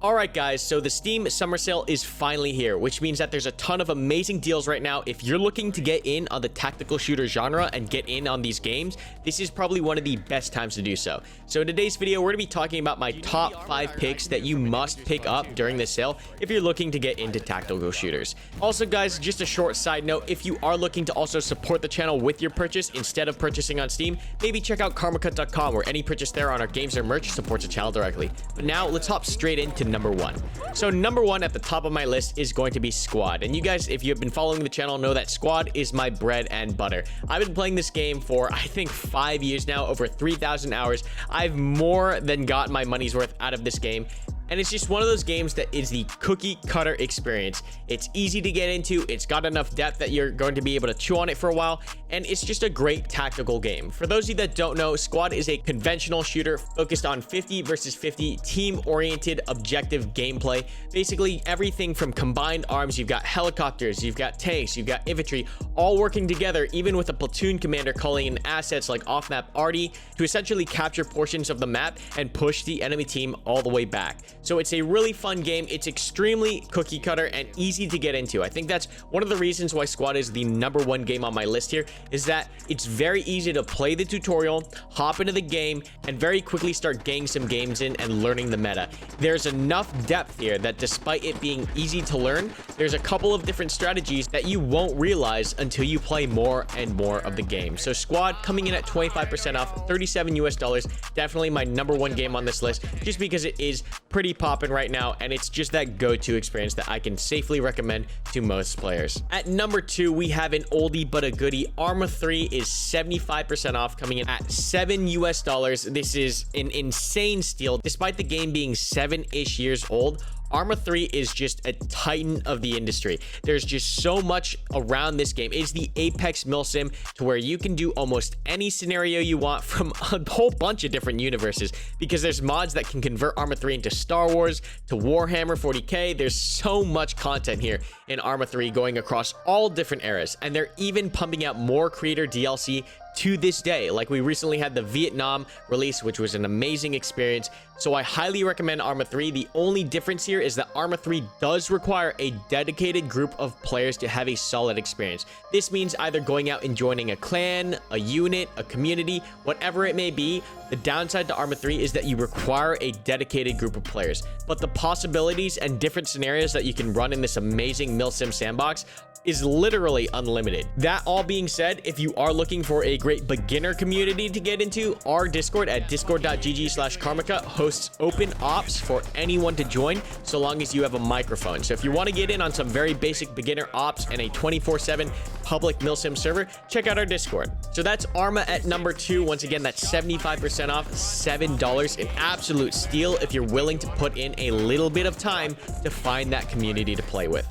Alright guys, so the Steam Summer Sale is finally here, which means that there's a ton of amazing deals right now. If you're looking to get in on the tactical shooter genre and get in on these games, this is probably one of the best times to do so. So in today's video, we're going to be talking about my top 5 picks that you must pick up during the sale if you're looking to get into tactical shooters. Also guys, just a short side note, if you are looking to also support the channel with your purchase instead of purchasing on Steam, maybe check out Karmakut.com, where any purchase there on our games or merch supports the channel directly. But now let's hop straight into number 1. So number 1 at the top of my list is going to be Squad. And you guys, if you have been following the channel, know that Squad is my bread and butter. I've been playing this game for, I think, 5 years now, over 3,000 hours. I've more than got my money's worth out of this game. And it's just one of those games that is the cookie cutter experience. It's easy to get into, it's got enough depth that you're going to be able to chew on it for a while, and it's just a great tactical game. For those of you that don't know, Squad is a conventional shooter focused on 50 versus 50 team-oriented objective gameplay. Basically everything from combined arms, you've got helicopters, you've got tanks, you've got infantry, all working together, even with a platoon commander calling in assets like off-map arty to essentially capture portions of the map and push the enemy team all the way back. So it's a really fun game. It's extremely cookie cutter and easy to get into. I think that's one of the reasons why Squad is the number 1 game on my list here, is that it's very easy to play the tutorial, hop into the game, and very quickly start getting some games in and learning the meta. There's enough depth here that despite it being easy to learn, there's a couple of different strategies that you won't realize until you play more and more of the game. So Squad coming in at 25% off, $37 US, definitely my number 1 game on this list, just because it is pretty popping right now, and it's just that go-to experience that I can safely recommend to most players. At number 2, we have an oldie but a goodie. Arma 3 is 75% off, coming in at $7 US. This is an insane steal. Despite the game being 7-ish years old, Arma 3 is just a titan of the industry. There's just so much around this game. It's the apex milsim to where you can do almost any scenario you want from a whole bunch of different universes, because there's mods that can convert Arma 3 into Star Wars, to Warhammer 40k. There's so much content here in Arma 3 going across all different eras, and they're even pumping out more creator DLC to this day. Like, we recently had the Vietnam release, which was an amazing experience. So I highly recommend Arma 3. The only difference here is that Arma 3 does require a dedicated group of players to have a solid experience. This means either going out and joining a clan, a unit, a community, whatever it may be. The downside to Arma 3 is that you require a dedicated group of players, but the possibilities and different scenarios that you can run in this amazing milsim sandbox is literally unlimited. That all being said, if you are looking for a great beginner community to get into, our Discord at discord.gg/Karmakut hosts open ops for anyone to join, so long as you have a microphone. So if you want to get in on some very basic beginner ops and a 24/7 public milsim server, check out our Discord. So that's Arma at number 2. Once again, that's 75% off, $7, an absolute steal if you're willing to put in a little bit of time to find that community to play with.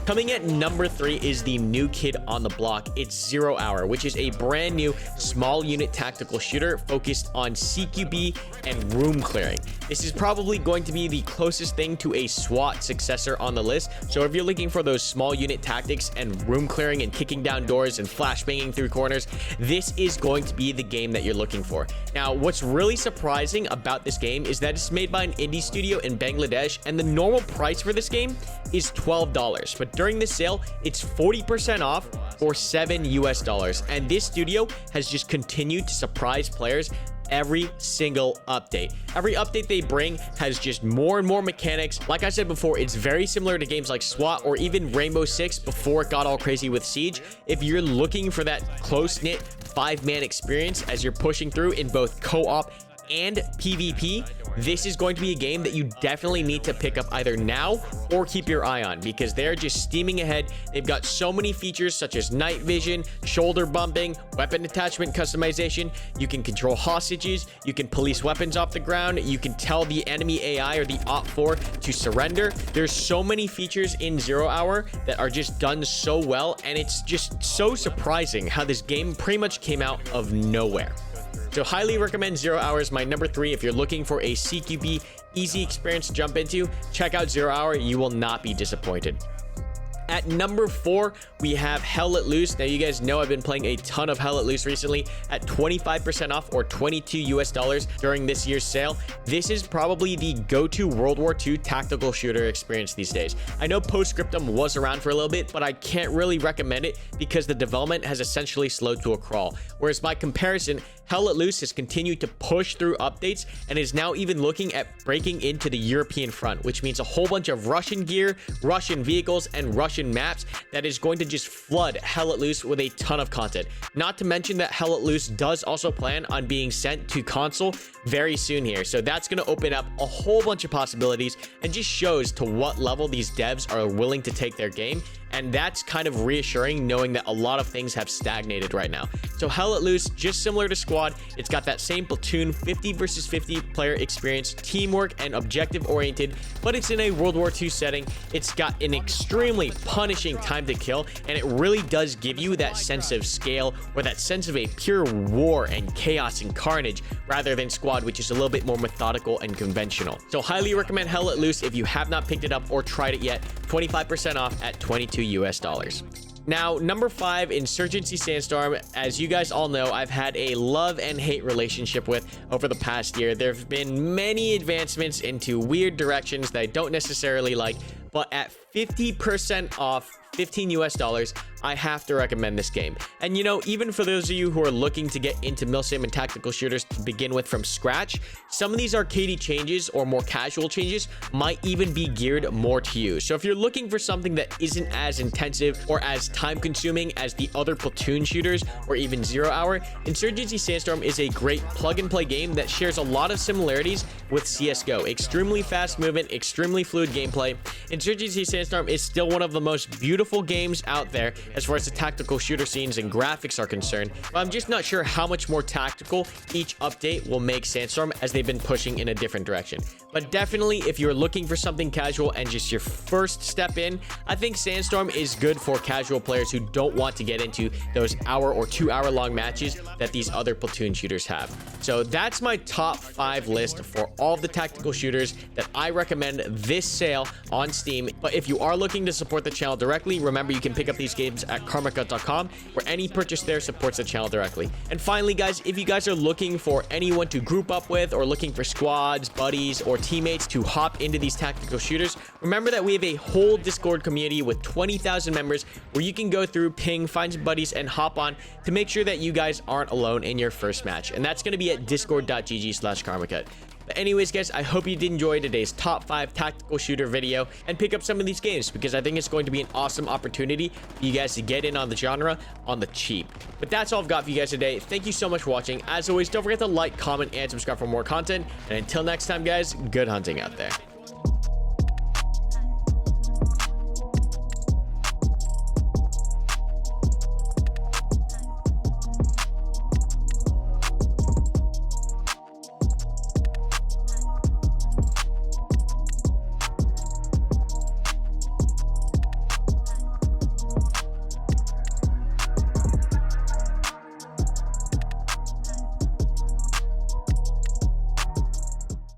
Coming at number 3 is the new kid on the block. It's 0 Hour, which is a brand new small unit tactical shooter focused on CQB and room clearing. This is probably going to be the closest thing to a SWAT successor on the list. So if you're looking for those small unit tactics and room clearing and kicking down doors and flashbanging through corners, this is going to be the game that you're looking for. Now, what's really surprising about this game is that it's made by an indie studio in Bangladesh, and the normal price for this game is $12. But during this sale, it's 40% off for $7 US. And this studio has just continued to surprise players every single update. Every update they bring has just more and more mechanics. Like I said before, it's very similar to games like SWAT or even Rainbow Six before it got all crazy with Siege. If you're looking for that close-knit 5-man experience as you're pushing through in both co-op and PvP, this is going to be a game that you definitely need to pick up either now or keep your eye on, because they're just steaming ahead. They've got so many features such as night vision, shoulder bumping, weapon attachment customization. You can control hostages, you can police weapons off the ground, you can tell the enemy AI or the Op4 to surrender. There's so many features in 0 Hour that are just done so well, and it's just so surprising how this game pretty much came out of nowhere. So highly recommend 0 Hours, my number 3. If you're looking for a CQB easy experience to jump into, check out 0 Hour. You will not be disappointed. At number 4, we have Hell Let Loose. Now, you guys know I've been playing a ton of Hell Let Loose recently at 25% off or $22 US during this year's sale. This is probably the go-to World War II tactical shooter experience these days. I know Postscriptum was around for a little bit, but I can't really recommend it because the development has essentially slowed to a crawl. Whereas by comparison, Hell Let Loose has continued to push through updates and is now even looking at breaking into the European front, which means a whole bunch of Russian gear, Russian vehicles, and Russian maps that is going to just flood Hell Let Loose with a ton of content. Not to mention that Hell Let Loose does also plan on being sent to console very soon here. So that's going to open up a whole bunch of possibilities and just shows to what level these devs are willing to take their game. And that's kind of reassuring, knowing that a lot of things have stagnated right now. So Hell Let Loose, just similar to Squad, it's got that same platoon 50 versus 50 player experience, teamwork, and objective oriented, but it's in a World War II setting. It's got an extremely punishing time to kill, and it really does give you that sense of scale or that sense of a pure war and chaos and carnage, rather than Squad, which is a little bit more methodical and conventional. So highly recommend Hell Let Loose if you have not picked it up or tried it yet. 25% off at $22 US. Now, number 5, Insurgency Sandstorm. As you guys all know, I've had a love and hate relationship with over the past year. There have been many advancements into weird directions that I don't necessarily like, but at 50% off, $15 US, I have to recommend this game. And you know, even for those of you who are looking to get into milsim and tactical shooters to begin with from scratch, some of these arcadey changes or more casual changes might even be geared more to you. So if you're looking for something that isn't as intensive or as time consuming as the other platoon shooters or even 0 Hour, Insurgency Sandstorm is a great plug and play game that shares a lot of similarities with CSGO. Extremely fast movement, extremely fluid gameplay. Insurgency Sandstorm is still one of the most beautiful games out there as far as the tactical shooter scenes and graphics are concerned, but I'm just not sure how much more tactical each update will make Sandstorm, as they've been pushing in a different direction. But definitely, if you're looking for something casual and just your first step in, I think Sandstorm is good for casual players who don't want to get into those hour or 2 hour long matches that these other platoon shooters have. So that's my top 5 list for all of the tactical shooters that I recommend this sale on Steam. But if you are looking to support the channel directly, remember you can pick up these games at Karmakut.com, where any purchase there supports the channel directly. And finally, guys, if you guys are looking for anyone to group up with or looking for squads, buddies, or teammates to hop into these tactical shooters, remember that we have a whole Discord community with 20,000 members where you can go through, ping, find some buddies, and hop on to make sure that you guys aren't alone in your first match. And that's going to be at discord.gg/Karmakut. But anyways, guys, I hope you did enjoy today's top 5 tactical shooter video and pick up some of these games, because I think it's going to be an awesome opportunity for you guys to get in on the genre on the cheap. But that's all I've got for you guys today. Thank you so much for watching. As always, don't forget to like, comment, and subscribe for more content. And until next time, guys, good hunting out there.